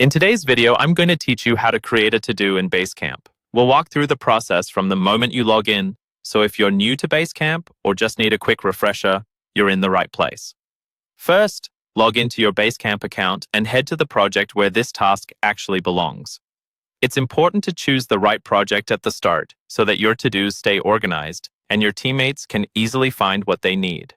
In today's video, I'm going to teach you how to create a to-do in Basecamp. We'll walk through the process from the moment you log in, so if you're new to Basecamp or just need a quick refresher, you're in the right place. First, log into your Basecamp account and head to the project where this task actually belongs. It's important to choose the right project at the start so that your to-dos stay organized and your teammates can easily find what they need.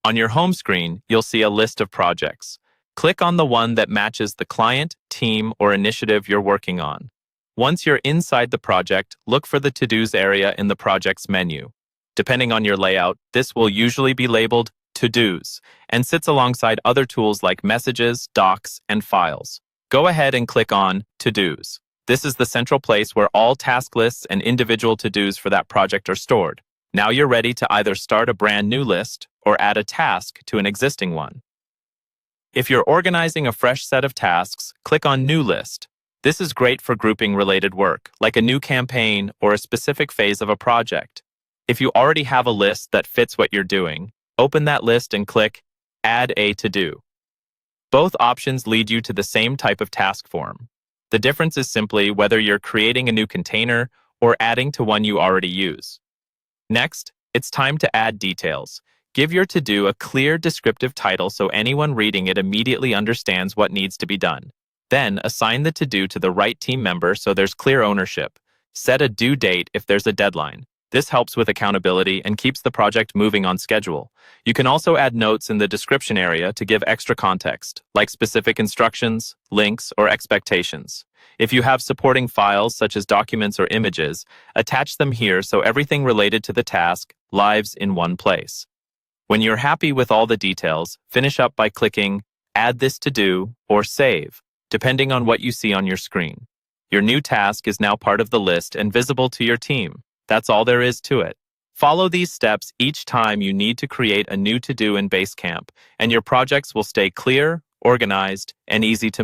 On your home screen, you'll see a list of projects. Click on the one that matches the client, team, or initiative you're working on. Once you're inside the project, look for the To-Dos area in the project's menu. Depending on your layout, this will usually be labeled To-Dos and sits alongside other tools like Messages, Docs, and Files. Go ahead and click on To-Dos. This is the central place where all task lists and individual to-dos for that project are stored. Now you're ready to either start a brand new list or add a task to an existing one. If you're organizing a fresh set of tasks, click on New List. This is great for grouping related work, like a new campaign or a specific phase of a project. If you already have a list that fits what you're doing, open that list and click Add a To-Do. Both options lead you to the same type of task form. The difference is simply whether you're creating a new container or adding to one you already use. Next, it's time to add details. Give your to-do a clear, descriptive title so anyone reading it immediately understands what needs to be done. Then, assign the to-do to the right team member so there's clear ownership. Set a due date if there's a deadline. This helps with accountability and keeps the project moving on schedule. You can also add notes in the description area to give extra context, like specific instructions, links, or expectations. If you have supporting files such as documents or images, attach them here so everything related to the task lives in one place. When you're happy with all the details, finish up by clicking Add this to do or Save, depending on what you see on your screen. Your new task is now part of the list and visible to your team. That's all there is to it. Follow these steps each time you need to create a new to-do in Basecamp, and your projects will stay clear, organized, and easy to manage.